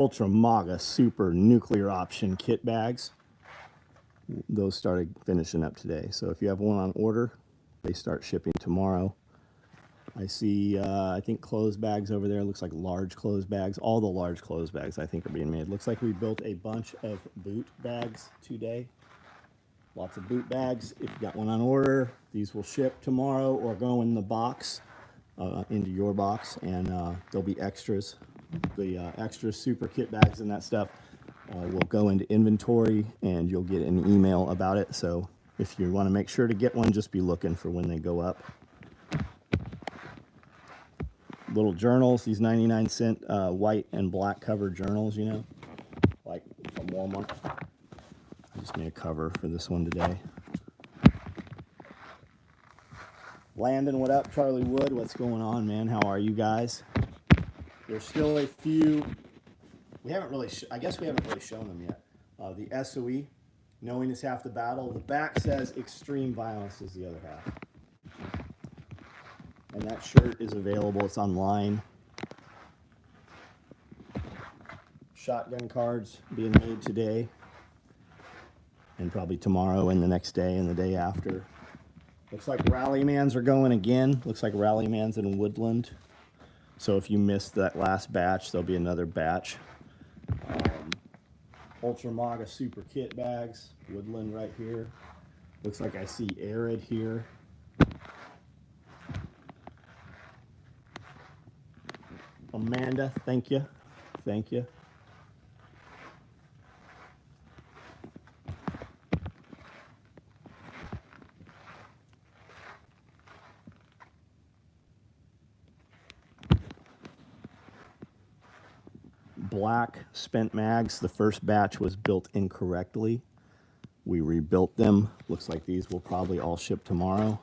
Ultra Maga Super Nuclear Option kit bags. Those started finishing up today. So if you have one on order, they start shipping tomorrow. I see, I think clothes bags over there. Looks like large clothes bags. All the large clothes bags I think are being made. Looks like we built a bunch of boot bags today. Lots of boot bags. If you got one on order, these will ship tomorrow or go in the box, into your box, and there'll be extras. The extra super kit bags and that stuff will go into inventory, and you'll get an email about it. So if you want to make sure to get one, just be looking for when they go up. Little journals, these 99-cent white and black cover journals, you know, like from Walmart. I just made a cover for this one today. Landon, what up? Charlie Wood, what's going on, man? How are you guys? There's still a few. We haven't really, I guess we haven't really shown them yet. The SOE, knowing is half the battle. The back says extreme violence is the other half. And that shirt is available. It's online. Shotgun cards being made today, and probably tomorrow and the next day and the day after. Looks like Rallymans are going again. Looks like Rallymans in Woodland. So if you missed that last batch, there'll be another batch. Ultra Maga Super Kit bags. Woodland right here. Looks like I see Arid here. Amanda, thank you. Thank you. Black spent mags. The first batch was built incorrectly. We rebuilt them. Looks like these will probably all ship tomorrow.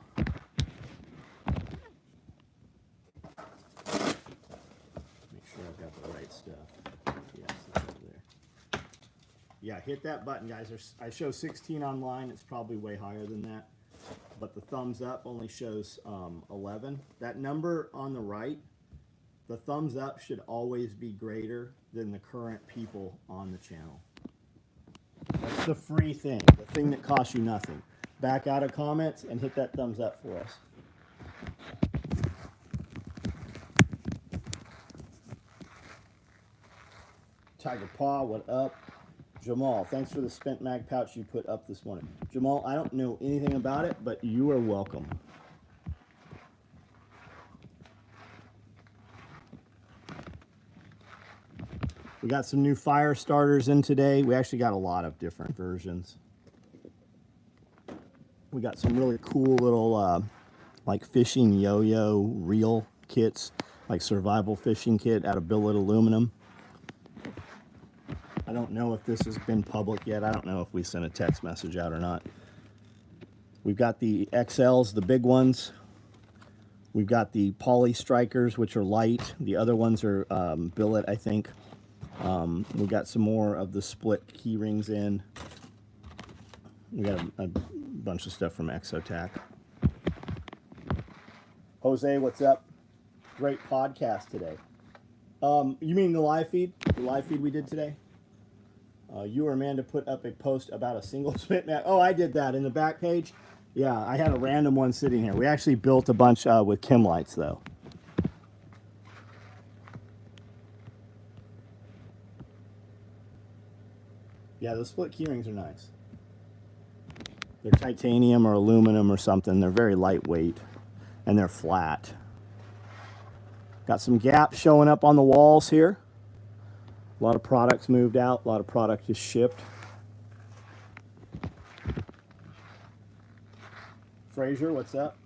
Yeah, hit that button, guys. I show 16 online. It's probably way higher than that. But the thumbs up only shows 11. That number on the right, the thumbs up should always be greater than the current people on the channel. That's the free thing, the thing that costs you nothing. Back out of comments and hit that thumbs up for us. Tiger Paw, what up? Jamal, thanks for the spent mag pouch you put up this morning. Jamal, I don't know anything about it, but you are welcome. We got some new fire starters in today. We actually got a lot of different versions. We got some really cool little like fishing yo-yo reel kits, like survival fishing kit out of billet aluminum. I don't know if this has been public yet. I don't know if we sent a text message out or not. We've got the XLs, the big ones. We've got the poly strikers, which are light. The other ones are billet, I think. We've got some more of the split key rings in. We got a bunch of stuff from Exotac. Jose, what's up? Great podcast today. You mean the live feed? The live feed we did today? You or Amanda put up a post about a single spit mat. Oh, I did that in the back page. Yeah, I had a random one sitting here. We actually built a bunch with Kim lights, though. Yeah, those split key rings are nice. They're titanium or aluminum or something. They're very lightweight, and they're flat. Got some gaps showing up on the walls here. A lot of products moved out. A lot of product is shipped. Frazier, what's up?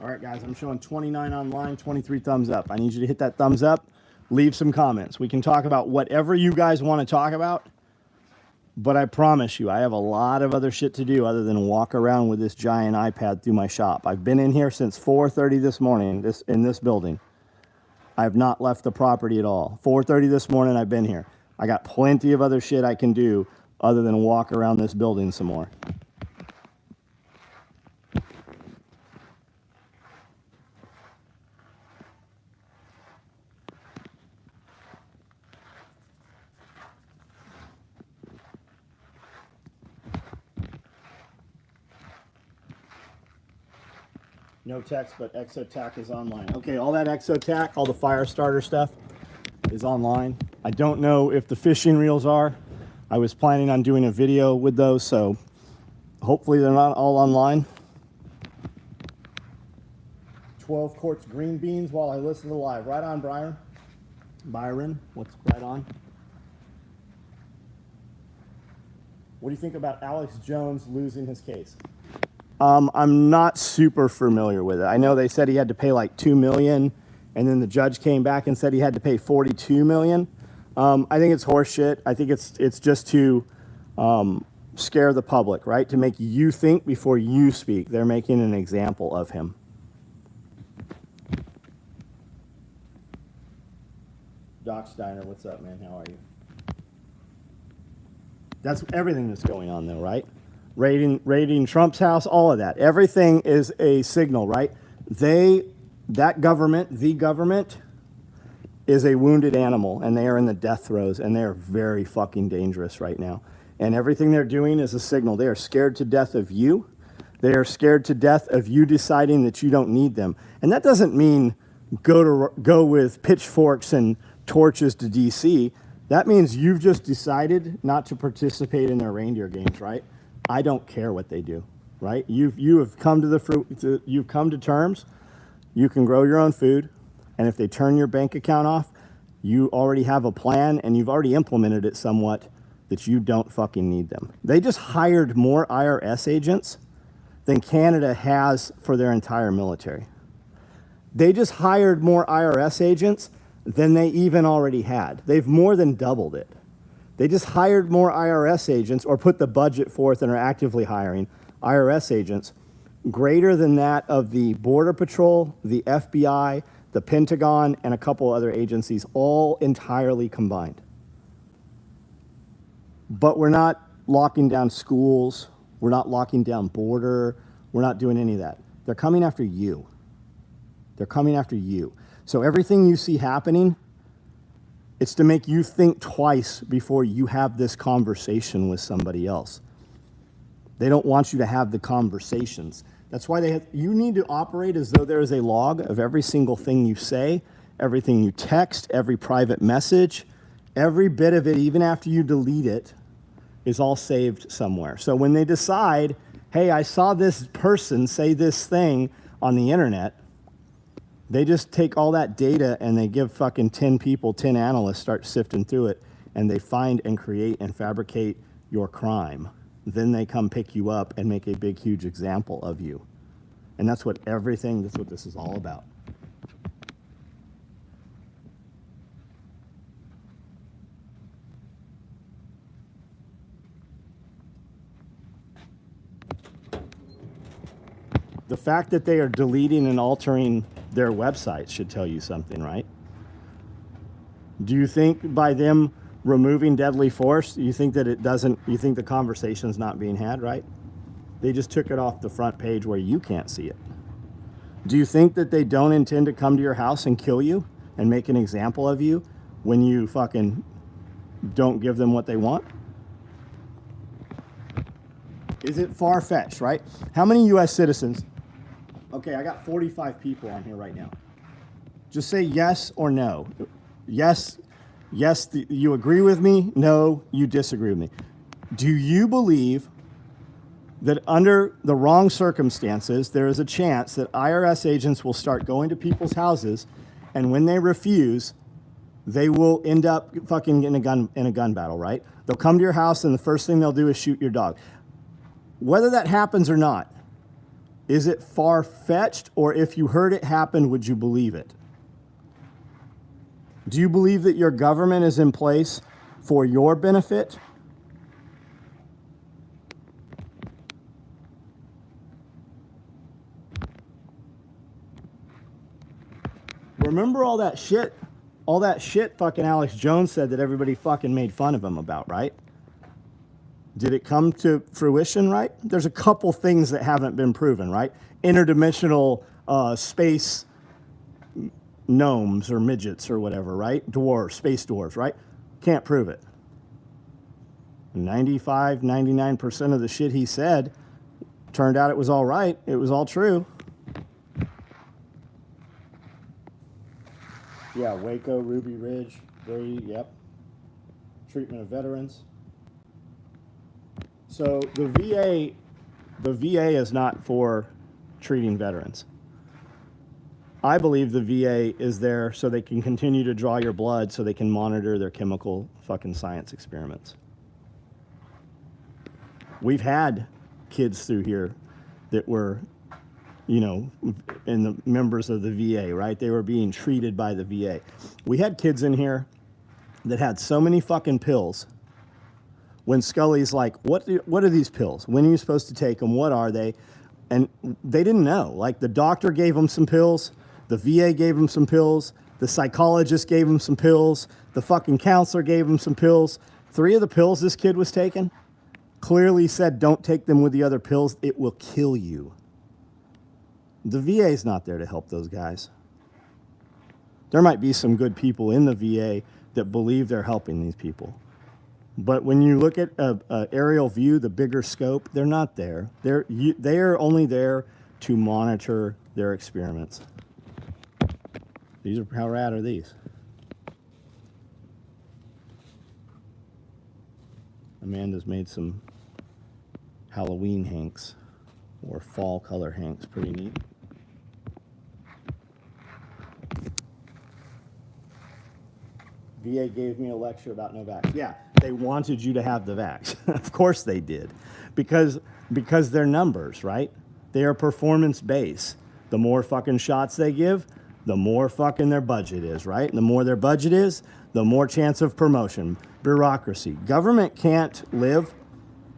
All right, guys, I'm showing 29 online, 23 thumbs up. I need you to hit that thumbs up. Leave some comments. We can talk about whatever you guys want to talk about. But I promise you, I have a lot of other shit to do other than walk around with this giant iPad through my shop. I've been in here since 4:30 this morning in this building. I have not left the property at all. 4:30 this morning, I've been here. I got plenty of other shit I can do other than walk around this building some more. No text, but Exotac is online. Okay, all that Exotac, all the fire starter stuff is online. I don't know if the fishing reels are. I was planning on doing a video with those, so hopefully they're not all online. 12 quarts green beans while I listen to live. Right on, Byron. Byron, what's right on? What do you think about Alex Jones losing his case? I'm not super familiar with it. I know they said he had to pay like $2 million, and then the judge came back and said he had to pay $42 million. I think it's horseshit. I think it's just to scare the public, right? To make you think before you speak. They're making an example of him. Doc Steiner, what's up, man? How are you? That's everything that's going on, though, right? Raiding Trump's house, all of that. Everything is a signal, right? That government, the government, is a wounded animal, and they are in the death throes, and they are very fucking dangerous right now. And everything they're doing is a signal. They are scared to death of you. They are scared to death of you deciding that you don't need them. And that doesn't mean go with pitchforks and torches to D.C. That means you've just decided not to participate in their reindeer games, right? I don't care what they do, right? You have come you've come to terms. You can grow your own food, and if they turn your bank account off, you already have a plan, and you've already implemented it somewhat that you don't fucking need them. They just hired more IRS agents than Canada has for their entire military. They just hired more IRS agents than they even already had. They've more than doubled it. They just hired more IRS agents, or put the budget forth and are actively hiring IRS agents greater than that of the Border Patrol, the FBI, the Pentagon, and a couple other agencies, all entirely combined. But we're not locking down schools. We're not locking down border. We're not doing any of that. They're coming after you. They're coming after you. So everything you see happening, it's to make you think twice before you have this conversation with somebody else. They don't want you to have the conversations. That's why you need to operate as though there is a log of every single thing you say, everything you text, every private message, every bit of it, even after you delete it, is all saved somewhere. So when they decide, hey, I saw this person say this thing on the internet, they just take all that data and they give fucking 10 people, 10 analysts, start sifting through it, and they find and create and fabricate your crime. Then they come pick you up and make a big, huge example of you. And that's what this is all about. The fact that they are deleting and altering their websites should tell you something, right? Do you think by them removing deadly force, you think that you think the conversation's not being had, right? They just took it off the front page where you can't see it. Do you think that they don't intend to come to your house and kill you and make an example of you when you fucking don't give them what they want? Is it far-fetched, right? How many U.S. citizens? Okay, I got 45 people on here right now. Just say yes or no. Yes, you agree with me. No, you disagree with me. Do you believe that under the wrong circumstances, there is a chance that IRS agents will start going to people's houses, and when they refuse, they will end up fucking in a gun battle, right? They'll come to your house, and the first thing they'll do is shoot your dog. Whether that happens or not, is it far-fetched, or if you heard it happen, would you believe it? Do you believe that your government is in place for your benefit? Remember all that shit fucking Alex Jones said that everybody fucking made fun of him about, right? Did it come to fruition, right? There's a couple things that haven't been proven, right? Interdimensional space gnomes or midgets or whatever, right? Dwarves, space dwarves, right? Can't prove it. 95, 99% of the shit he said turned out it was all right. It was all true. Yeah, Waco, Ruby Ridge, Brady, yep. Treatment of veterans. So the VA is not for treating veterans. I believe the VA is there so they can continue to draw your blood so they can monitor their chemical fucking science experiments. We've had kids through here that were, you know, in the members of the VA, right? They were being treated by the VA. We had kids in here that had so many fucking pills. When Scully's like, what are these pills? When are you supposed to take them? What are they? And they didn't know. Like, the doctor gave them some pills. The VA gave them some pills. The psychologist gave them some pills. The fucking counselor gave them some pills. 3 of the pills this kid was taking clearly said, don't take them with the other pills. It will kill you. The VA is not there to help those guys. There might be some good people in the VA that believe they're helping these people. But when you look at an aerial view, the bigger scope, they're not there. They are only there to monitor their experiments. How rad are these? Amanda's made some Halloween hanks or fall color hanks. Pretty neat. VA gave me a lecture about no vax. Yeah, they wanted you to have the vax. Of course they did. Because they're numbers, right? They are performance-based. The more fucking shots they give, the more fucking their budget is, right? And the more their budget is, the more chance of promotion. Bureaucracy. Government can't live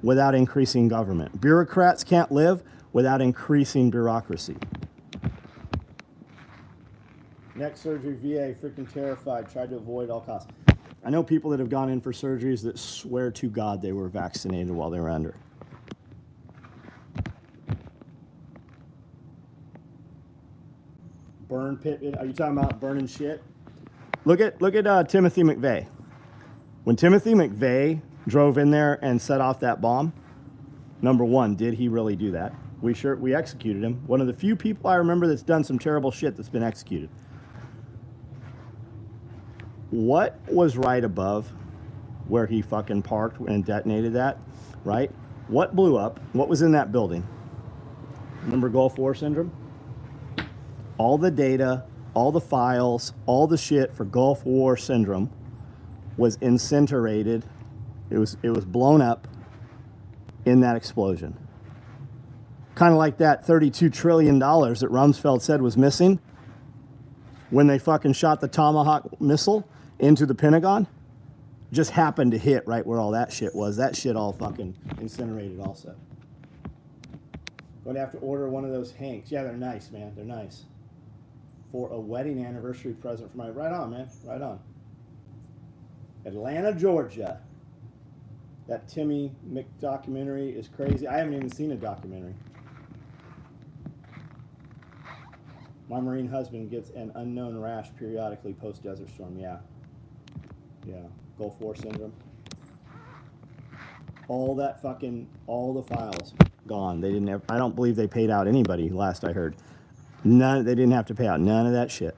without increasing government. Bureaucrats can't live without increasing bureaucracy. Neck surgery, VA, freaking terrified, tried to avoid all costs. I know people that have gone in for surgeries that swear to God they were vaccinated while they were under. Burn pit, are you talking about burning shit? Look at Timothy McVeigh. When Timothy McVeigh drove in there and set off that bomb, number one, did he really do that? We executed him. One of the few people I remember that's done some terrible shit that's been executed. What was right above where he fucking parked and detonated that, right? What blew up? What was in that building? Remember Gulf War syndrome? All the data, all the files, all the shit for Gulf War syndrome was incinerated. It was blown up in that explosion. Kind of like that $32 trillion that Rumsfeld said was missing when they fucking shot the Tomahawk missile into the Pentagon. Just happened to hit right where all that shit was. That shit all fucking incinerated also. Going to have to order one of those hanks. Yeah, they're nice, man. They're nice. For a wedding anniversary present for my... Right on, man. Right on. Atlanta, Georgia. That Timmy Mc documentary is crazy. I haven't even seen a documentary. My Marine husband gets an unknown rash periodically post-Desert Storm. Yeah. Yeah. Gulf War syndrome. All the files gone. They didn't have, I don't believe they paid out anybody, last I heard. They didn't have to pay out none of that shit.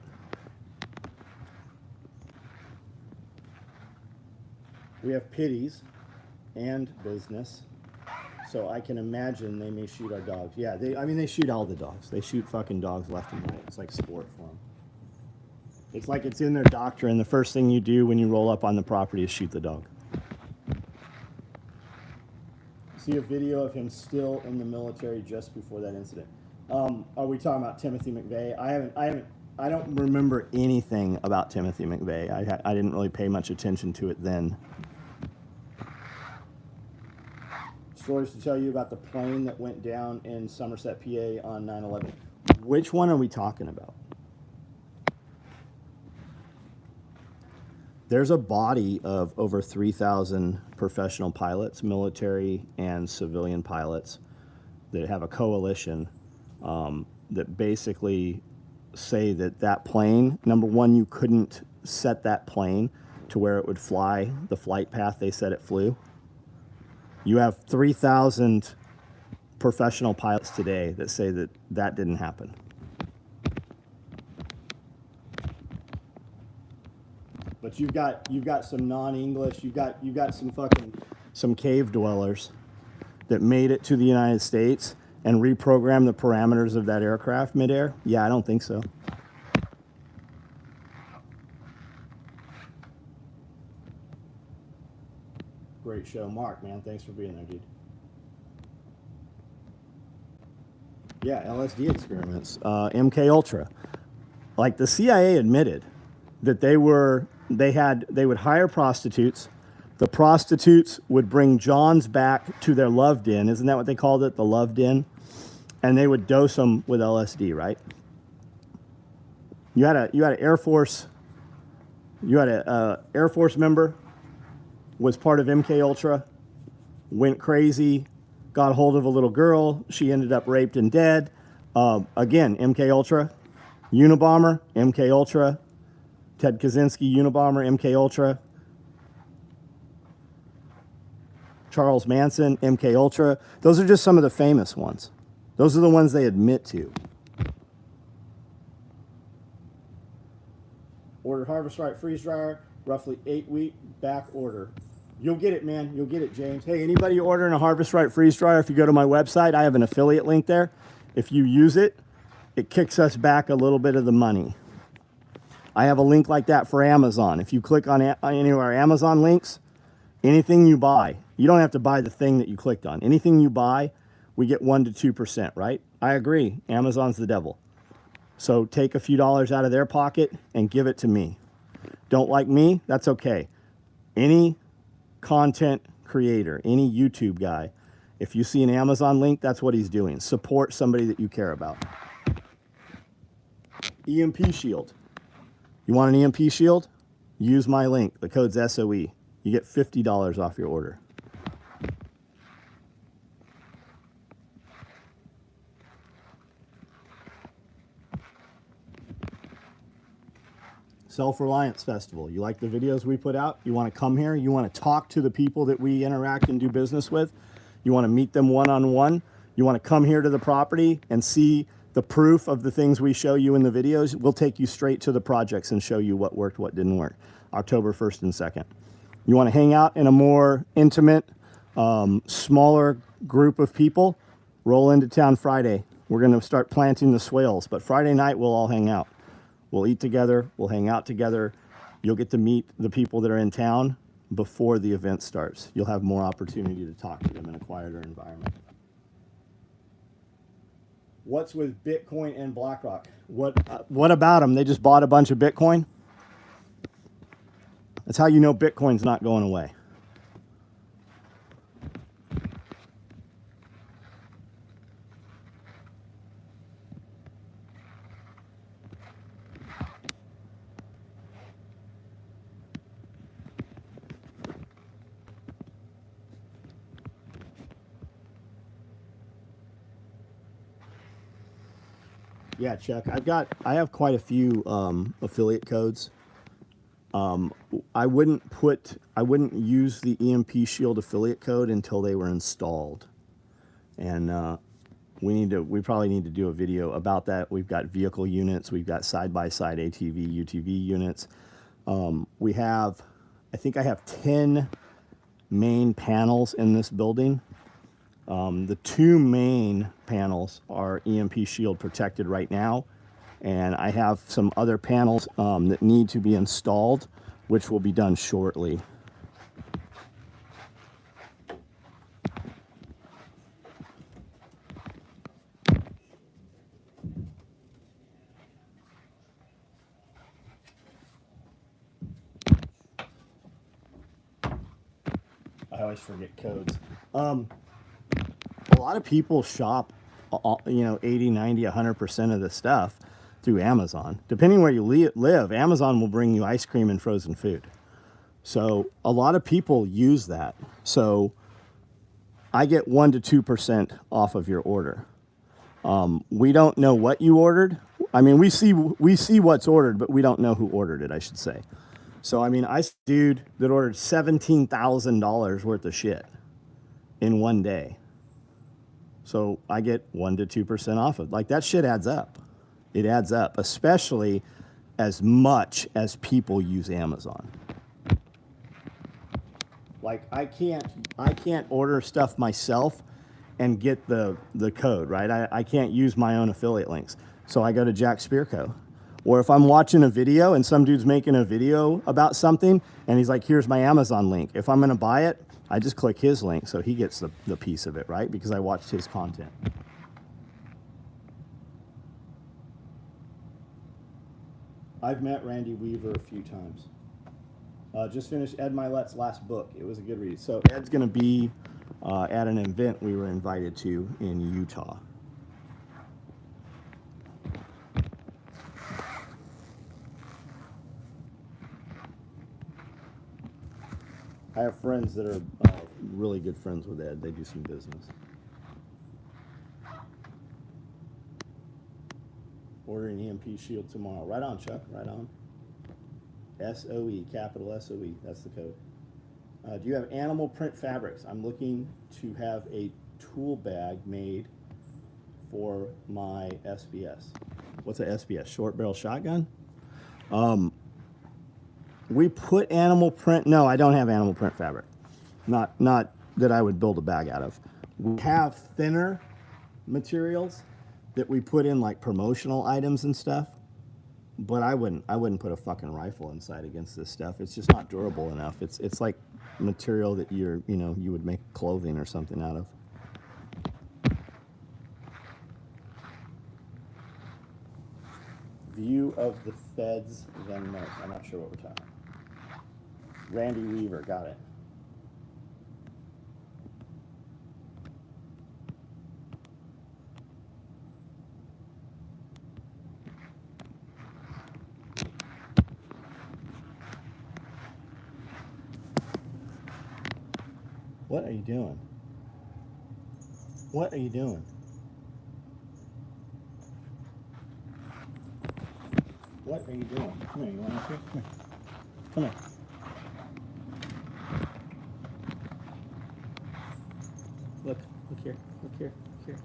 We have pities and business. So I can imagine they may shoot our dogs. Yeah, they shoot all the dogs. They shoot fucking dogs left and right. It's like sport for them. It's like it's in their doctrine. The first thing you do when you roll up on the property is shoot the dog. See a video of him still in the military just before that incident. Are we talking about Timothy McVeigh? I don't remember anything about Timothy McVeigh. I didn't really pay much attention to it then. Stories to tell you about the plane that went down in Somerset, PA on 9/11. Which one are we talking about? There's a body of over 3,000 professional pilots, military and civilian pilots, that have a coalition that basically say that plane, number one, you couldn't set that plane to where it would fly the flight path they said it flew. You have 3,000 professional pilots today that say that didn't happen. But you've got some non-English, you've got some cave dwellers that made it to the United States and reprogrammed the parameters of that aircraft midair? Yeah, I don't think so. Great show. Mark, man, thanks for being there, dude. Yeah, LSD experiments. MKUltra. Like the CIA admitted that they would hire prostitutes. The prostitutes would bring Johns back to their love den. Isn't that what they called it? The love den? And they would dose them with LSD, right? You had an Air Force member, was part of MKUltra, went crazy, got hold of a little girl. She ended up raped and dead. Again, MKUltra, Unabomber, MKUltra, Ted Kaczynski, Unabomber, MKUltra, Charles Manson, MKUltra. Those are just some of the famous ones. Those are the ones they admit to. Ordered Harvest Right freeze dryer, roughly 8-week back order. You'll get it, man. You'll get it, James. Hey, anybody ordering a Harvest Right freeze dryer, if you go to my website, I have an affiliate link there. If you use it, it kicks us back a little bit of the money. I have a link like that for Amazon. If you click on any of our Amazon links, anything you buy, you don't have to buy the thing that you clicked on. Anything you buy, we get 1% to 2%, right? I agree. Amazon's the devil. So take a few dollars out of their pocket and give it to me. Don't like me? That's okay. Any content creator, any YouTube guy, if you see an Amazon link, that's what he's doing. Support somebody that you care about. EMP shield. You want an EMP shield? Use my link. The code's SOE. You get $50 off your order. Self-Reliance Festival. You like the videos we put out? You want to come here? You want to talk to the people that we interact and do business with? You want to meet them one-on-one? You want to come here to the property and see the proof of the things we show you in the videos? We'll take you straight to the projects and show you what worked, what didn't work. October 1st and 2nd. You want to hang out in a more intimate, smaller group of people? Roll into town Friday. We're going to start planting the swales, but Friday night we'll all hang out. We'll eat together, we'll hang out together. You'll get to meet the people that are in town before the event starts. You'll have more opportunity to talk to them in a quieter environment. What's with Bitcoin and BlackRock? What about them? They just bought a bunch of Bitcoin? That's how you know Bitcoin's not going away. Yeah, Chuck, I have quite a few affiliate codes. I wouldn't use the EMP Shield affiliate code until they were installed. And we probably need to do a video about that. We've got vehicle units, we've got side-by-side ATV, UTV units. I think I have 10 main panels in this building. The two main panels are EMP Shield protected right now, and I have some other panels that need to be installed, which will be done shortly. I always forget codes. A lot of people shop, 80, 90, 100% of the stuff through Amazon. Depending where you live, Amazon will bring you ice cream and frozen food. So a lot of people use that. So I get 1% to 2% off of your order. We don't know what you ordered. I mean, we see what's ordered, but we don't know who ordered it, I should say. So, I mean, I see a dude that ordered $17,000 worth of shit in one day. So I get 1% to 2% off of it. Like, that shit adds up. It adds up, especially as much as people use Amazon. Like I can't order stuff myself and get the code, right? I can't use my own affiliate links. So I go to Jack Spearco. Or if I'm watching a video and some dude's making a video about something and he's like, here's my Amazon link. If I'm gonna buy it, I just click his link so he gets the piece of it, right? Because I watched his content. I've met Randy Weaver a few times. Just finished Ed Milet's last book. It was a good read. So Ed's gonna be at an event we were invited to in Utah. I have friends that are really good friends with Ed. They do some business. Ordering EMP shield tomorrow. Right on, Chuck. Right on. SOE, capital SOE. That's the code. Do you have animal print fabrics? I'm looking to have a tool bag made for my SBS. What's a SBS? Short barrel shotgun? We put animal print. No, I don't have animal print fabric. Not that I would build a bag out of. We have thinner materials that we put in like promotional items and stuff. But I wouldn't put a fucking rifle inside against this stuff. It's just not durable enough. It's like material that you would make clothing or something out of. View of the feds then most. I'm not sure what we're talking about. Randy Weaver, got it. What are you doing? What are you doing? What are you doing? Come here, you want to come here? Come here. Look here, look here, look here.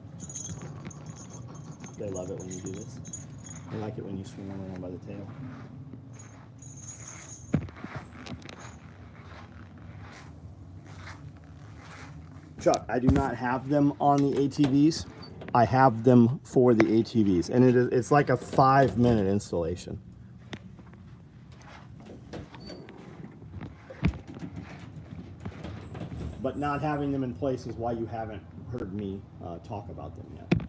They love it when you do this. They like it when you swing them around by the tail. Chuck, I do not have them on the ATVs. I have them for the ATVs, and it's like a 5-minute installation. But not having them in place is why you haven't heard me talk about them yet.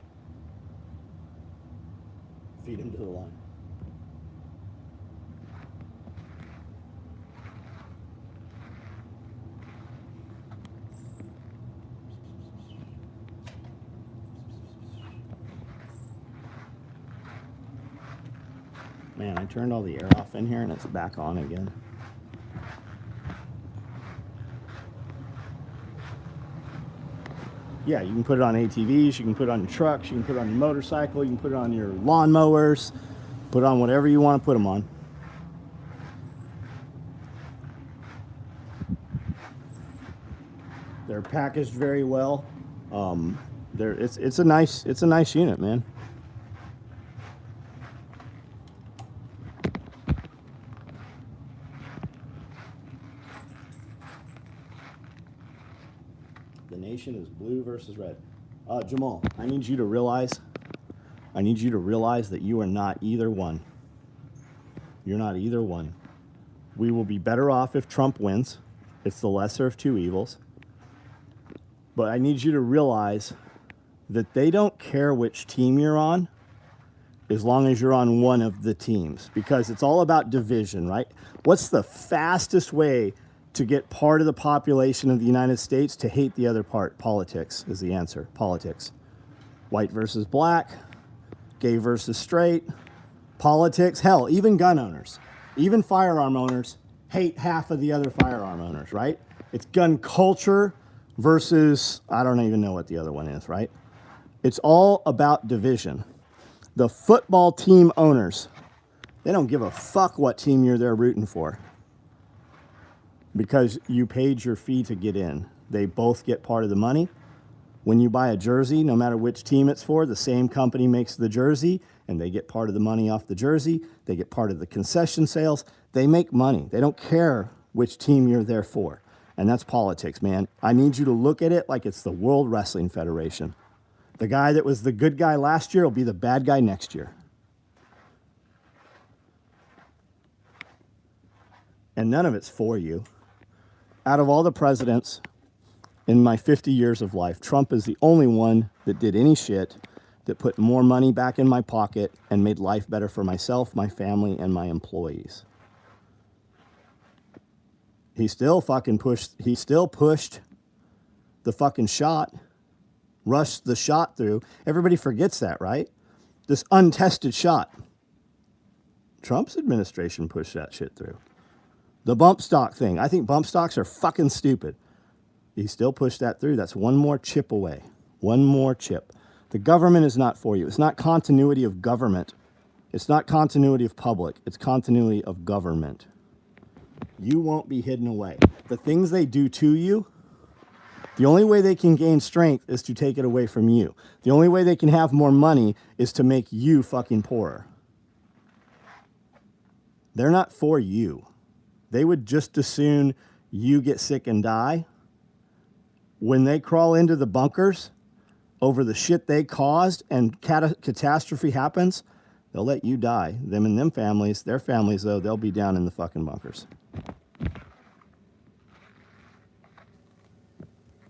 Feed them to the line. Man, I turned all the air off in here and it's back on again. Yeah, you can put it on ATVs, you can put it on your trucks, you can put it on your motorcycle, you can put it on your lawnmowers, put it on whatever you want to put them on. They're packaged very well. It's a nice unit, man. The nation is blue versus red. Jamal, I need you to realize that you are not either one. You're not either one. We will be better off if Trump wins. It's the lesser of two evils. But I need you to realize that they don't care which team you're on as long as you're on one of the teams, because it's all about division, right? What's the fastest way to get part of the population of the United States to hate the other part? Politics is the answer. Politics. White versus black, gay versus straight, politics. Hell, even gun owners, even firearm owners hate half of the other firearm owners, right? It's gun culture versus, I don't even know what the other one is, right? It's all about division. The football team owners, they don't give a fuck what team you're there rooting for, because you paid your fee to get in. They both get part of the money. When you buy a jersey, no matter which team it's for, the same company makes the jersey, and they get part of the money off the jersey. They get part of the concession sales. They make money. They don't care which team you're there for. And that's politics, man. I need you to look at it like it's the World Wrestling Federation. The guy that was the good guy last year will be the bad guy next year. And none of it's for you. Out of all the presidents in my 50 years of life, Trump is the only one that did any shit, that put more money back in my pocket and made life better for myself, my family, and my employees. He still pushed the fucking shot, rushed the shot through. Everybody forgets that, right? This untested shot. Trump's administration pushed that shit through. The bump stock thing. I think bump stocks are fucking stupid. He still pushed that through. That's one more chip away. One more chip. The government is not for you. It's not continuity of government. It's not continuity of public. It's continuity of government. You won't be hidden away. The things they do to you, the only way they can gain strength is to take it away from you. The only way they can have more money is to make you fucking poorer. They're not for you. They would just as soon you get sick and die. When they crawl into the bunkers over the shit they caused and catastrophe happens, they'll let you die. Them and them families, their families, though, they'll be down in the fucking bunkers.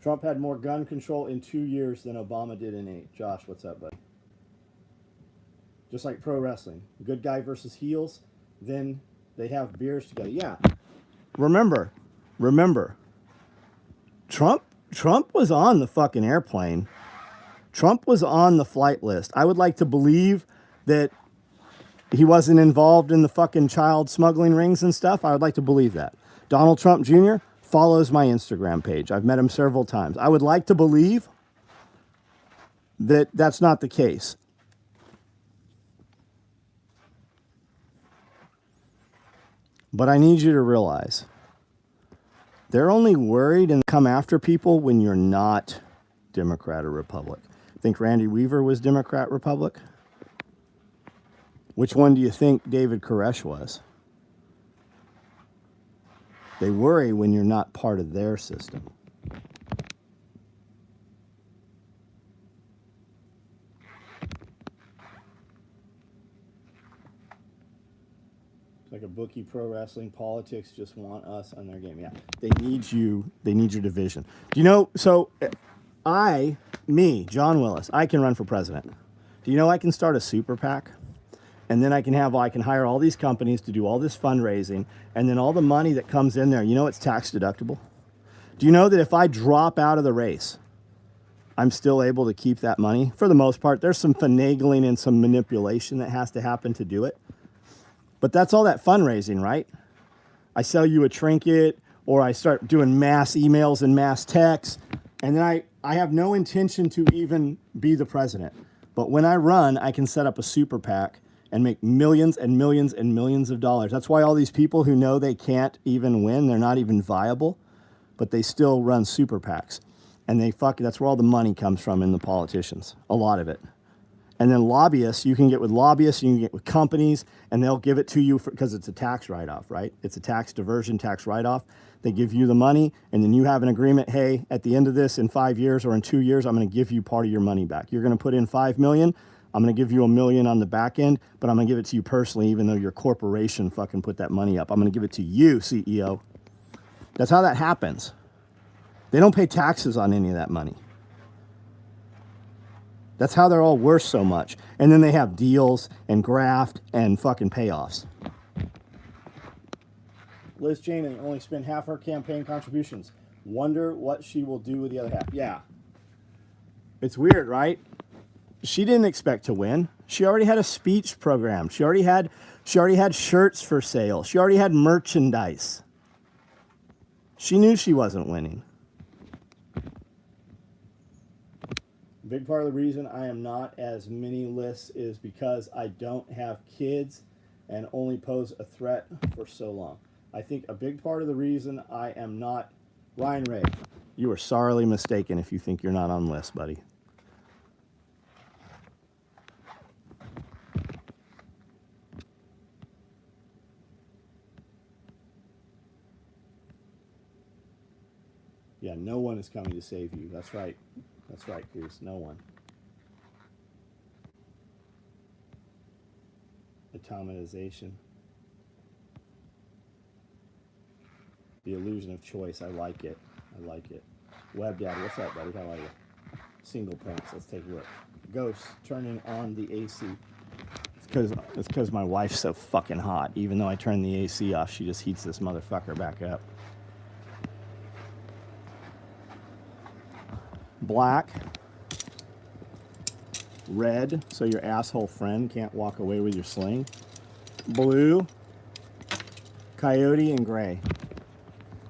Trump had more gun control in 2 years than Obama did in 8. Josh, what's up, buddy? Just like pro wrestling. Good guy versus heels, then they have beers together. Yeah. Remember, Trump was on the fucking airplane. Trump was on the flight list. I would like to believe that he wasn't involved in the fucking child smuggling rings and stuff. I would like to believe that. Donald Trump Jr. follows my Instagram page. I've met him several times. I would like to believe that that's not the case. But I need you to realize they're only worried and come after people when you're not Democrat or Republic. Think Randy Weaver was Democrat, Republic? Which one do you think David Koresh was? They worry when you're not part of their system. It's like a bookie, pro wrestling, politics just want us on their game. Yeah, they need you. They need your division. Do you know, so John Willis, I can run for president. Do you know I can start a super PAC? And then I can hire all these companies to do all this fundraising, and then all the money that comes in there, you know, it's tax deductible. Do you know that if I drop out of the race, I'm still able to keep that money? For the most part, there's some finagling and some manipulation that has to happen to do it. But that's all that fundraising, right? I sell you a trinket, or I start doing mass emails and mass texts, and then I have no intention to even be the president. But when I run, I can set up a super PAC and make millions and millions and millions of dollars. That's why all these people who know they can't even win, they're not even viable, but they still run super PACs. And that's where all the money comes from in the politicians, a lot of it. And then lobbyists, you can get with lobbyists, you can get with companies, and they'll give it to you because it's a tax write-off, right? It's a tax diversion, tax write-off. They give you the money, and then you have an agreement, hey, at the end of this, in 5 years or in 2 years, I'm going to give you part of your money back. You're going to put in $5 million. I'm going to give you $1 million on the back end, but I'm going to give it to you personally, even though your corporation fucking put that money up. I'm going to give it to you, CEO. That's how that happens. They don't pay taxes on any of that money. That's how they're all worth so much. And then they have deals and graft and fucking payoffs. Liz Cheney only spent half her campaign contributions. Wonder what she will do with the other half. Yeah. It's weird, right? She didn't expect to win. She already had a speech program. She already had shirts for sale. She already had merchandise. She knew she wasn't winning. A big part of the reason I am not as many-less is because I don't have kids and only pose a threat for so long. I think a big part of the reason I am not Ryan Ray. You are sorely mistaken if you think you're not on list, buddy. Yeah, no one is coming to save you. That's right. That's right, Cruz. No one. Automatization. The illusion of choice. I like it. I like it. Web Daddy, what's up, buddy? How are you? Single points. Let's take a look. Ghost turning on the AC. It's because my wife's so fucking hot. Even though I turn the AC off, she just heats this motherfucker back up. Black. Red, so your asshole friend can't walk away with your sling. Blue. Coyote and gray.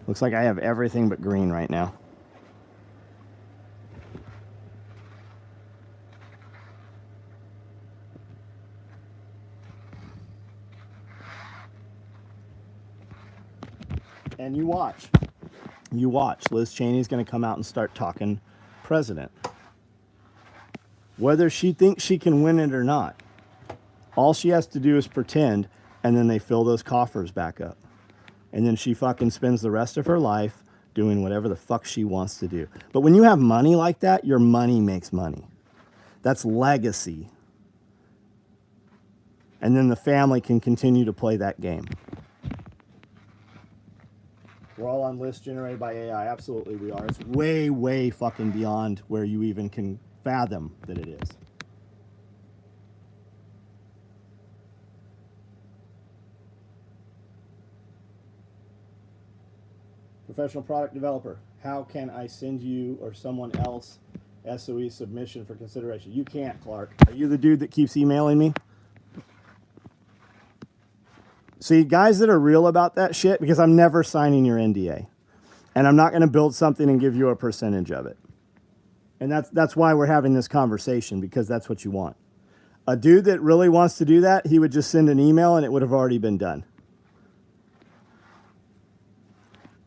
Looks like I have everything but green right now. And you watch. You watch. Liz Cheney's going to come out and start talking president. Whether she thinks she can win it or not, all she has to do is pretend, and then they fill those coffers back up. And then she fucking spends the rest of her life doing whatever the fuck she wants to do. But when you have money like that, your money makes money. That's legacy. And then the family can continue to play that game. We're all on lists generated by AI. Absolutely we are. It's way, way fucking beyond where you even can fathom that it is. Professional product developer. How can I send you or someone else SOE submission for consideration? You can't, Clark. Are you the dude that keeps emailing me? See, guys that are real about that shit, because I'm never signing your NDA. And I'm not going to build something and give you a percentage of it. And that's why we're having this conversation, because that's what you want. A dude that really wants to do that, he would just send an email and it would have already been done.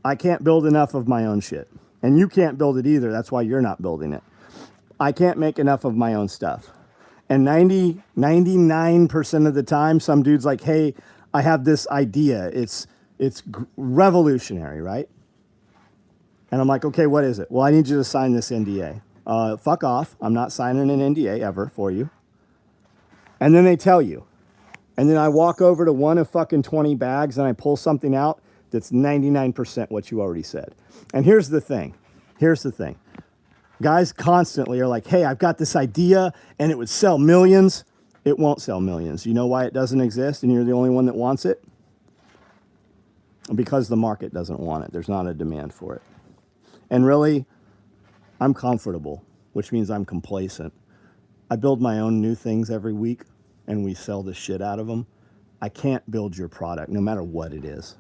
I can't build enough of my own shit. And you can't build it either. That's why you're not building it. I can't make enough of my own stuff. And 99% of the time, some dude's like, hey, I have this idea. It's revolutionary, right? And I'm like, okay, what is it? Well, I need you to sign this NDA. Fuck off. I'm not signing an NDA ever for you. And then they tell you. And then I walk over to one of fucking 20 bags and I pull something out that's 99% what you already said. And here's the thing. Here's the thing. Guys constantly are like, hey, I've got this idea and it would sell millions. It won't sell millions. You know why it doesn't exist and you're the only one that wants it? Because the market doesn't want it. There's not a demand for it. And really, I'm comfortable, which means I'm complacent. I build my own new things every week, and we sell the shit out of them. I can't build your product, no matter what it is.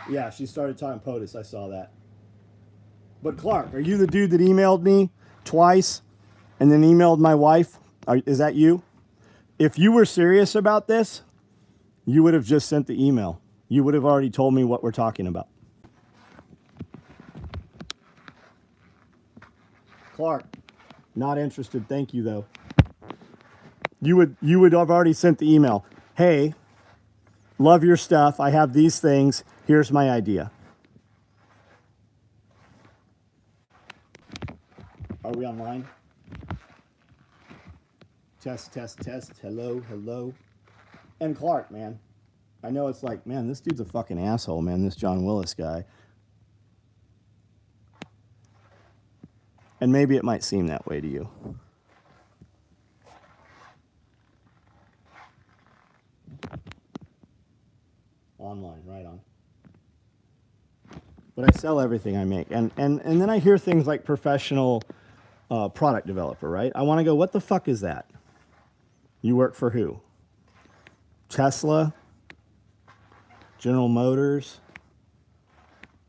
Yeah, she started talking POTUS. I saw that. But Clark, are you the dude that emailed me twice and then emailed my wife? Is that you? If you were serious about this, you would have just sent the email. You would have already told me what we're talking about. Clark, not interested. Thank you, though. You would have already sent the email. Hey, love your stuff. I have these things. Here's my idea. Are we online? Test, test, test. Hello, hello. And Clark, man. I know it's like, man, this dude's a fucking asshole, man, this John Willis guy. And maybe it might seem that way to you. Online, right on. But I sell everything I make. And then I hear things like professional product developer, right? I want to go, what the fuck is that? You work for who? Tesla? General Motors?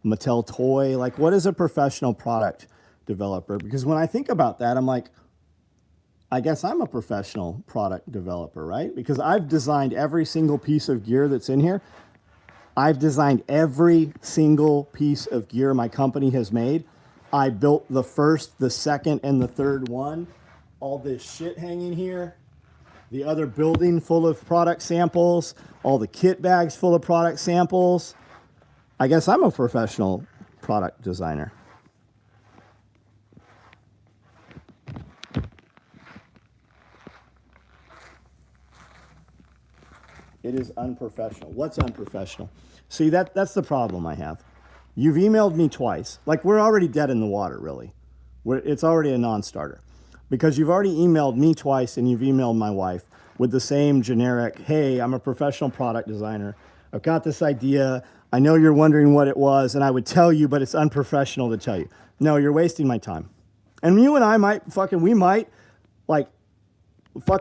Mattel Toy? Like, what is a professional product developer? Because when I think about that, I'm like, I guess I'm a professional product developer, right? Because I've designed every single piece of gear that's in here. I've designed every single piece of gear my company has made. I built the first, the second, and the third one. All this shit hanging here. The other building full of product samples. All the kit bags full of product samples. I guess I'm a professional product designer. It is unprofessional. What's unprofessional? See, that's the problem I have. You've emailed me twice. Like, we're already dead in the water, really. It's already a non-starter. Because you've already emailed me twice and you've emailed my wife with the same generic, hey, I'm a professional product designer. I've got this idea. I know you're wondering what it was, and I would tell you, but it's unprofessional to tell you. No, you're wasting my time. And you and I might like,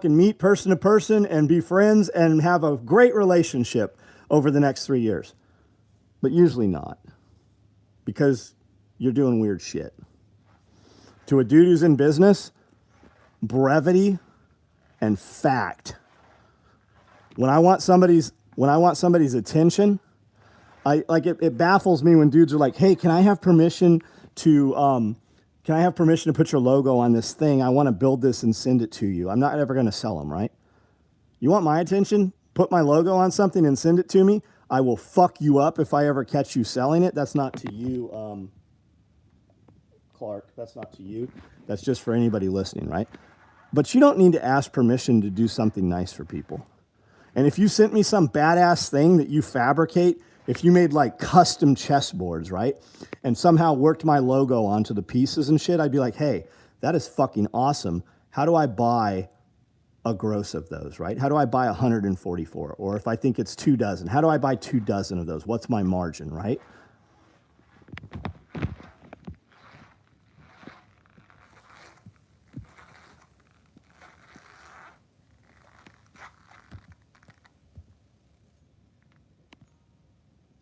meet person to person and be friends and have a great relationship over the next 3 years. But usually not, because you're doing weird shit. To a dude who's in business, brevity and fact. When I want somebody's attention, it baffles me when dudes are like, "Hey, can I have permission to put your logo on this thing? I want to build this and send it to you." I'm not ever going to sell them, right? You want my attention? Put my logo on something and send it to me. I will fuck you up if I ever catch you selling it. That's not to you, Clark. That's not to you. That's just for anybody listening, right? But you don't need to ask permission to do something nice for people. And if you sent me some badass thing that you fabricate, if you made like custom chessboards, right? And somehow worked my logo onto the pieces and shit, I'd be like, hey, that is fucking awesome. How do I buy a gross of those, right? How do I buy 144? Or if I think it's 2 dozen, how do I buy 2 dozen of those? What's my margin, right?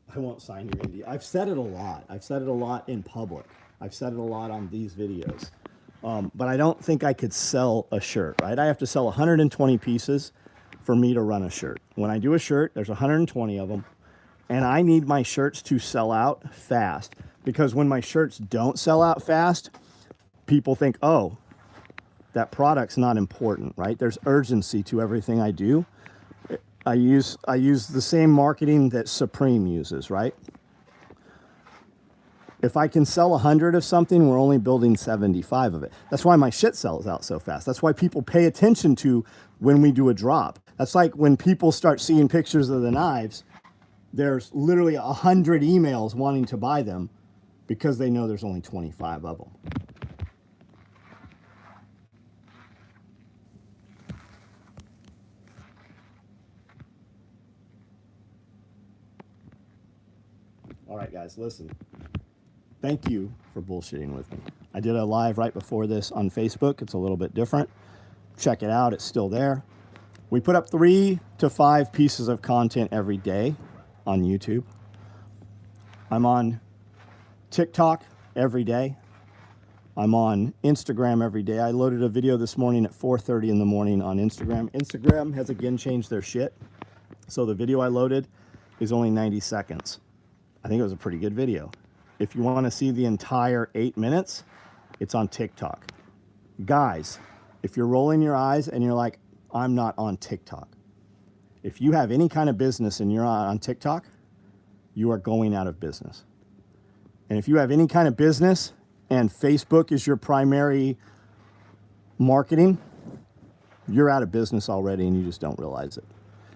I won't sign your NDA. I've said it a lot. I've said it a lot in public. I've said it a lot on these videos. But I don't think I could sell a shirt, right? I have to sell 120 pieces for me to run a shirt. When I do a shirt, there's 120 of them. And I need my shirts to sell out fast. Because when my shirts don't sell out fast, people think, oh, that product's not important, right? There's urgency to everything I do. I use the same marketing that Supreme uses, right? If I can sell 100 of something, we're only building 75 of it. That's why my shit sells out so fast. That's why people pay attention to when we do a drop. That's like when people start seeing pictures of the knives, there's literally 100 emails wanting to buy them because they know there's only 25 of them. All right, guys, listen. Thank you for bullshitting with me. I did a live right before this on Facebook. It's a little bit different. Check it out. It's still there. We put up 3 to 5 pieces of content every day on YouTube. I'm on TikTok every day. I'm on Instagram every day. I loaded a video this morning at 4:30 in the morning on Instagram. Instagram has again changed their shit. So the video I loaded is only 90 seconds. I think it was a pretty good video. If you want to see the entire 8 minutes, it's on TikTok. Guys, if you're rolling your eyes and you're like, I'm not on TikTok. If you have any kind of business and you're on TikTok, you are going out of business. And if you have any kind of business and Facebook is your primary marketing, you're out of business already and you just don't realize it.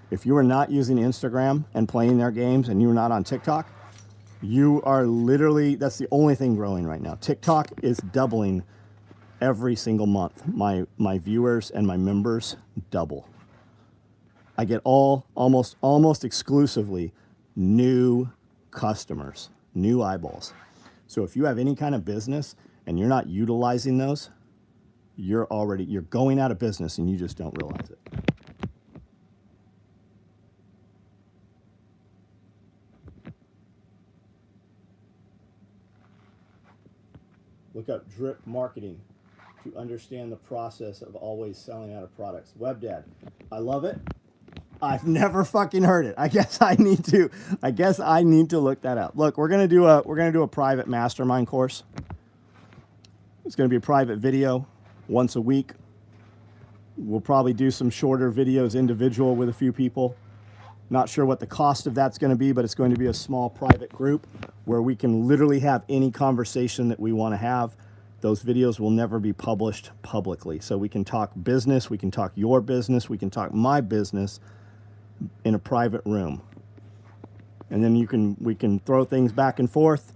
If you are not using Instagram and playing their games and you're not on TikTok, you are literally, that's the only thing growing right now. TikTok is doubling every single month. My viewers and my members double. I get almost exclusively new customers, new eyeballs. So if you have any kind of business and you're not utilizing those, you're going out of business and you just don't realize it. Look up drip marketing. to understand the process of always selling out of products. WebDad, I love it. I've never fucking heard it. I guess I need to look that up. Look, we're gonna do a private mastermind course. It's gonna be a private video once a week. We'll probably do some shorter videos individual with a few people. Not sure what the cost of that's going to be, but it's going to be a small private group where we can literally have any conversation that we want to have. Those videos will never be published publicly. So we can talk business, we can talk your business, we can talk my business in a private room. And then we can throw things back and forth.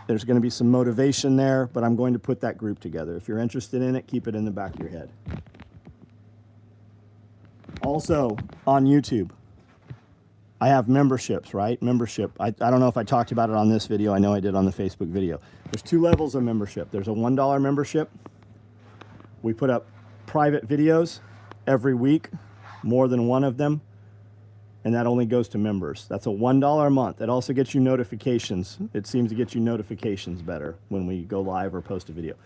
There's going to be some motivation there, but I'm going to put that group together. If you're interested in it, keep it in the back of your head. Also on YouTube, I have memberships, right? Membership. I don't know if I talked about it on this video. I know I did on the Facebook video. There's 2 levels of membership. There's a $1 membership. We put up private videos every week, more than one of them, and that only goes to members. That's a $1 a month. It also gets you notifications. It seems to get you notifications better when we go live or post a video.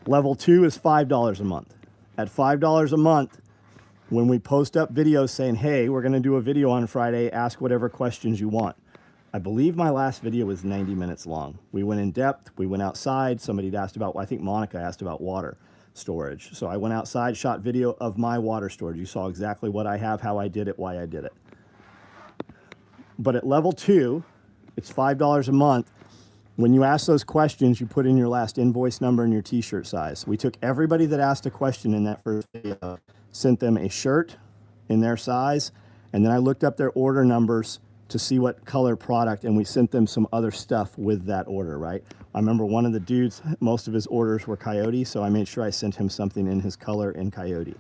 Level 2 is $5 a month. At $5 a month, when we post up videos saying, hey, we're going to do a video on Friday, ask whatever questions you want. I believe my last video was 90 minutes long. We went in depth. We went outside. Somebody had asked about, I think Monica asked about water storage. So I went outside, shot video of my water storage. You saw exactly what I have, how I did it, why I did it. But at level 2, it's $5 a month. When you ask those questions, you put in your last invoice number and your t-shirt size. We took everybody that asked a question in that first video, sent them a shirt in their size, and then I looked up their order numbers to see what color product, and we sent them some other stuff with that order, right? I remember one of the dudes, most of his orders were coyote, so I made sure I sent him something in his color in coyote.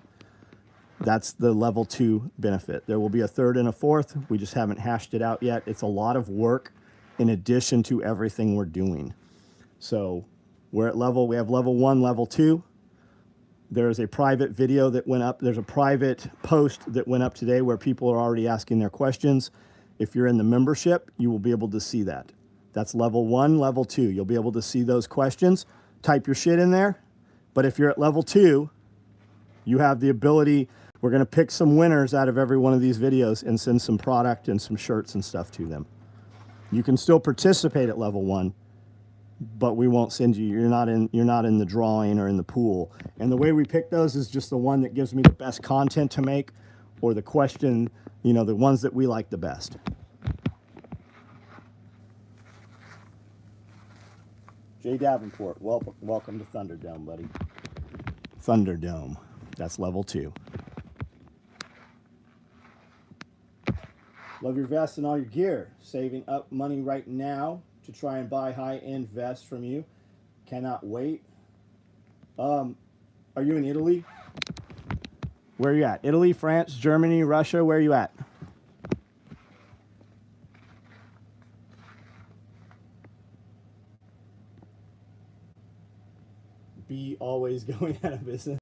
That's the level 2 benefit. There will be a 3rd and a 4th. We just haven't hashed it out yet. It's a lot of work in addition to everything we're doing. So we have level 1, level 2. There's a private video that went up. There's a private post that went up today where people are already asking their questions. If you're in the membership, you will be able to see that. That's level 1, level 2. You'll be able to see those questions. Type your shit in there. But if you're at level 2, you have the ability, we're going to pick some winners out of every one of these videos and send some product and some shirts and stuff to them. You can still participate at level 1, but we won't send you, you're not in the drawing or in the pool. And the way we pick those is just the one that gives me the best content to make, or the question, you know, the ones that we like the best. Jay Davenport, welcome to Thunderdome, buddy. Thunderdome, that's level 2. Love your vest and all your gear. Saving up money right now to try and buy high-end vests from you. Cannot wait. Are you in Italy? Where are you at? Italy, France, Germany, Russia, where are you at? Be always going out of business.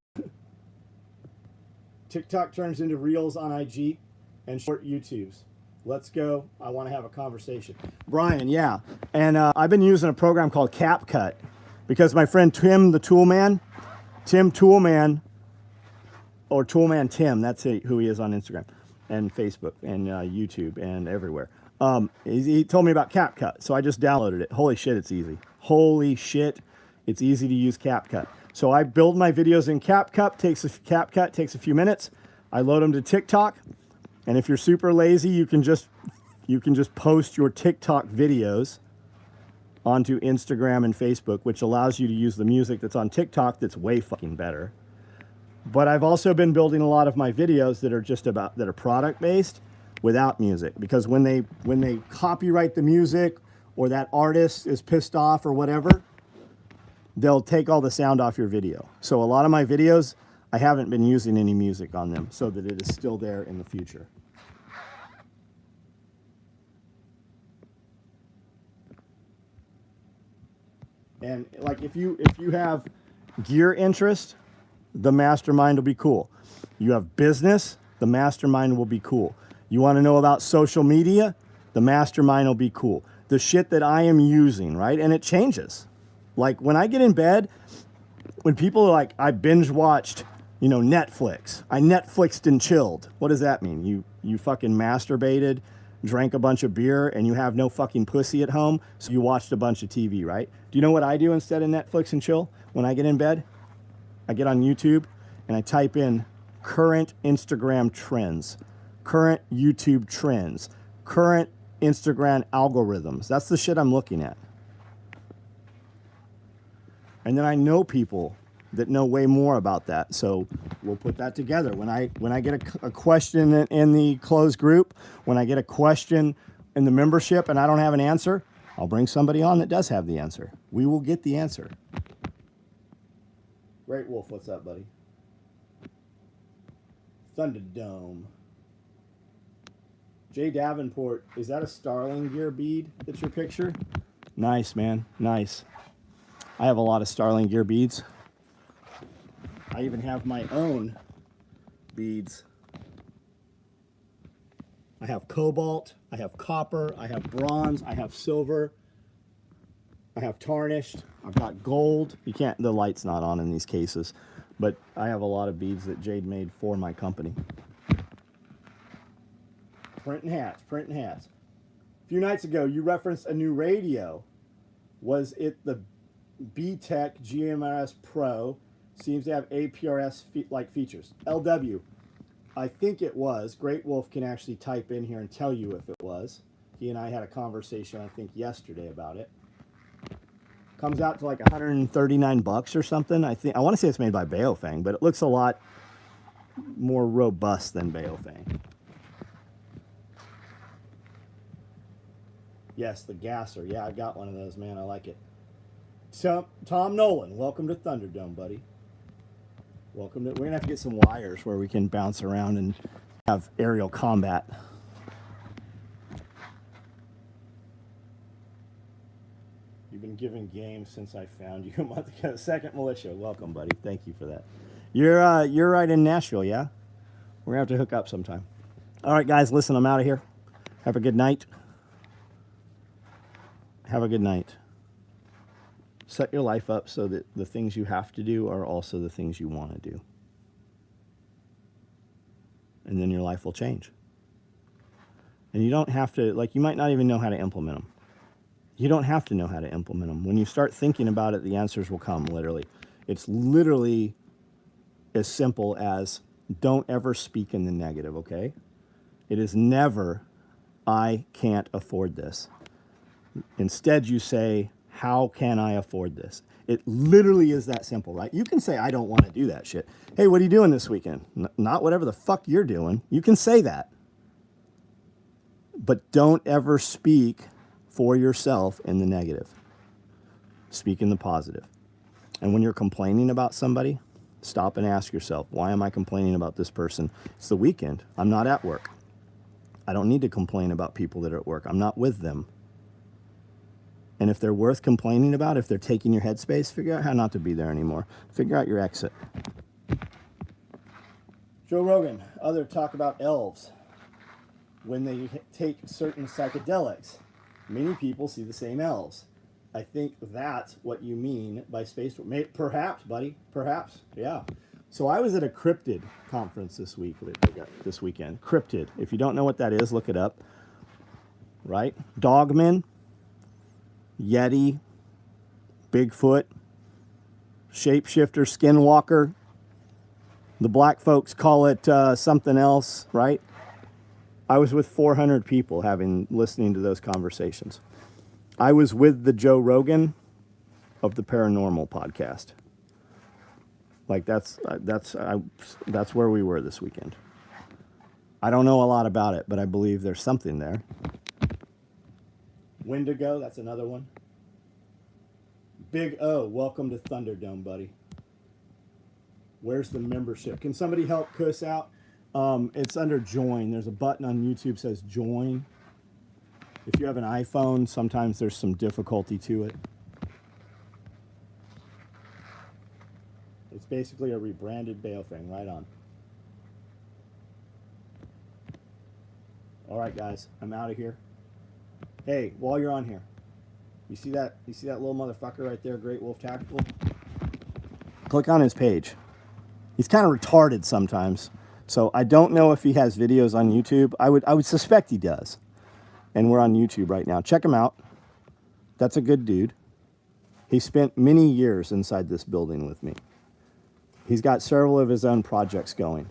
TikTok turns into Reels on IG and short YouTubes. Let's go. I want to have a conversation. Brian, yeah. And I've been using a program called CapCut because my friend Tim, the Toolman, Tim Toolman, or Toolman Tim, that's who he is on Instagram and Facebook and YouTube and everywhere. He told me about CapCut, so I just downloaded it. Holy shit, it's easy. Holy shit, it's easy to use CapCut. So I build my videos in CapCut, takes a few minutes. I load them to TikTok. And if you're super lazy, you can just post your TikTok videos onto Instagram and Facebook, which allows you to use the music that's on TikTok that's way fucking better. But I've also been building a lot of my videos that are product based without music, because when they copyright the music or that artist is pissed off or whatever, they'll take all the sound off your video. So a lot of my videos, I haven't been using any music on them so that it is still there in the future. And like if you have gear interest, the mastermind will be cool. You have business, the mastermind will be cool. You want to know about social media, the mastermind will be cool. The shit that I am using, right? And it changes. Like when I get in bed, When people are like, I binge watched, Netflix. I Netflixed and chilled. What does that mean? You fucking masturbated, drank a bunch of beer, and you have no fucking pussy at home, so you watched a bunch of TV, right? Do you know what I do instead of Netflix and chill? When I get in bed, I get on YouTube and I type in current Instagram trends, current YouTube trends, current Instagram algorithms. That's the shit I'm looking at. And then I know people that know way more about that. So we'll put that together. When I get a question in the closed group, when I get a question in the membership and I don't have an answer, I'll bring somebody on that does have the answer. We will get the answer. Great Wolf, what's up, buddy? Thunderdome. Jay Davenport, is that a Starling Gear bead that's your picture? Nice, man, nice. I have a lot of Starling Gear beads. I even have my own beads. I have cobalt, I have copper, I have bronze, I have silver, I have tarnished, I've got gold. You can't, the light's not on in these cases, but I have a lot of beads that Jade made for my company. Printing hats, printing hats. A few nights ago, you referenced a new radio. Was it the B-Tech GMRS Pro? Seems to have APRS-like features. LW, I think it was. Great Wolf can actually type in here and tell you if it was. He and I had a conversation, I think, yesterday about it. Comes out to like 139 bucks or something. I want to say it's made by Baofeng, but it looks a lot more robust than Baofeng. Yes, the gasser. Yeah, I got one of those, man. I like it. So, Tom Nolan, welcome to Thunderdome, buddy. Welcome to. We're gonna have to get some wires where we can bounce around and have aerial combat. You've been giving games since I found you a month ago. Second Militia, welcome, buddy. Thank you for that. You're right in Nashville, yeah? We're gonna have to hook up sometime. All right, guys, listen, I'm out of here. Have a good night. Have a good night. Set your life up so that the things you have to do are also the things you want to do. And then your life will change. And you don't have to, like, you might not even know how to implement them. You don't have to know how to implement them. When you start thinking about it, the answers will come, literally. It's literally as simple as don't ever speak in the negative, okay? It is never, I can't afford this. Instead, you say, how can I afford this? It literally is that simple, right? You can say, I don't want to do that shit. Hey, what are you doing this weekend? Not whatever the fuck you're doing. You can say that. But don't ever speak for yourself in the negative. Speak in the positive. And when you're complaining about somebody, stop and ask yourself, why am I complaining about this person? It's the weekend. I'm not at work. I don't need to complain about people that are at work. I'm not with them. And if they're worth complaining about, if they're taking your headspace, figure out how not to be there anymore. Figure out your exit. Joe Rogan, other talk about elves. When they take certain psychedelics, many people see the same elves. I think that's what you mean by space. Perhaps, buddy. Perhaps. Yeah. So I was at a cryptid conference this weekend. Cryptid. If you don't know what that is, look it up. Right? Dogmen. Yeti, Bigfoot, shapeshifter, skinwalker. The black folks call it something else, right? I was with 400 people listening to those conversations. I was with the Joe Rogan of the Paranormal podcast. Like that's where we were this weekend. I don't know a lot about it, but I believe there's something there. Wendigo, that's another one. Big O, welcome to Thunderdome, buddy. Where's the membership? Can somebody help Kuss out? It's under join. There's a button on YouTube that says join. If you have an iPhone, sometimes there's some difficulty to it. It's basically a rebranded Baofeng, right on. All right, guys, I'm out of here. Hey, while you're on here, you see that little motherfucker right there, Great Wolf Tactical? Click on his page. He's kind of retarded sometimes. So I don't know if he has videos on YouTube. I would suspect he does. And we're on YouTube right now. Check him out. That's a good dude. He spent many years inside this building with me. He's got several of his own projects going.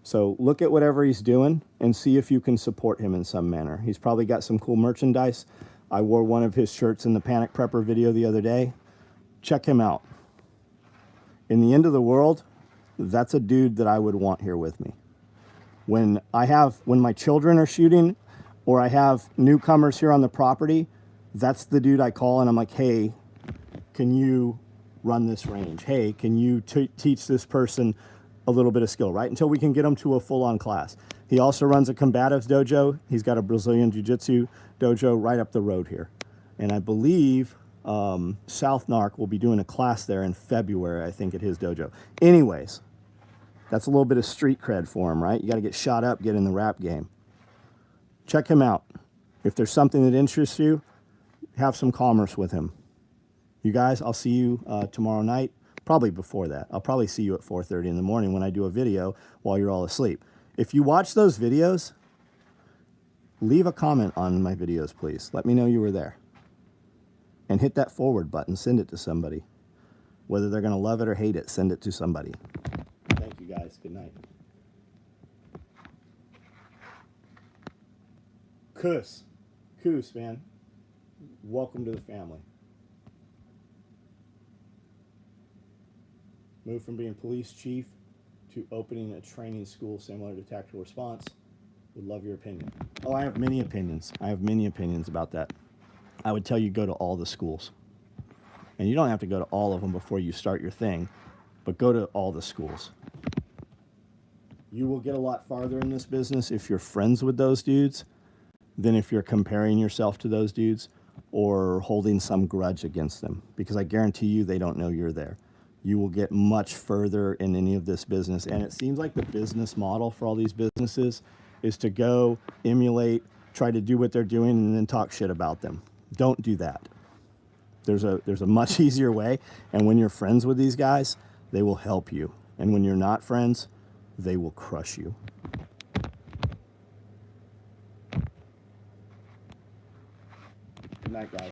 So look at whatever he's doing and see if you can support him in some manner. He's probably got some cool merchandise. I wore one of his shirts in the Panic Prepper video the other day. Check him out. In the end of the world, that's a dude that I would want here with me. When my children are shooting or I have newcomers here on the property, that's the dude I call and I'm like, hey, can you run this range? Hey, can you teach this person a little bit of skill, right? Until we can get them to a full-on class. He also runs a combatives dojo. He's got a Brazilian Jiu-Jitsu dojo right up the road here. And I believe South Narc will be doing a class there in February, I think, at his dojo. Anyways, that's a little bit of street cred for him, right? You got to get shot up, get in the rap game. Check him out. If there's something that interests you, have some commerce with him. You guys, I'll see you tomorrow night, probably before that. I'll probably see you at 4:30 in the morning when I do a video while you're all asleep. If you watch those videos, leave a comment on my videos, please. Let me know you were there. And hit that forward button. Send it to somebody. Whether they're going to love it or hate it, send it to somebody. Thank you, guys. Good night. Kus, man. Welcome to the family. Moved from being police chief to opening a training school similar to tactical response. Would love your opinion. Oh, I have many opinions. I have many opinions about that. I would tell you go to all the schools. And you don't have to go to all of them before you start your thing, but go to all the schools. You will get a lot farther in this business if you're friends with those dudes than if you're comparing yourself to those dudes or holding some grudge against them, because I guarantee you they don't know you're there. You will get much further in any of this business. And it seems like the business model for all these businesses is to go emulate, try to do what they're doing, and then talk shit about them. Don't do that. There's a much easier way. And when you're friends with these guys, they will help you. And when you're not friends, they will crush you. Good night, guys.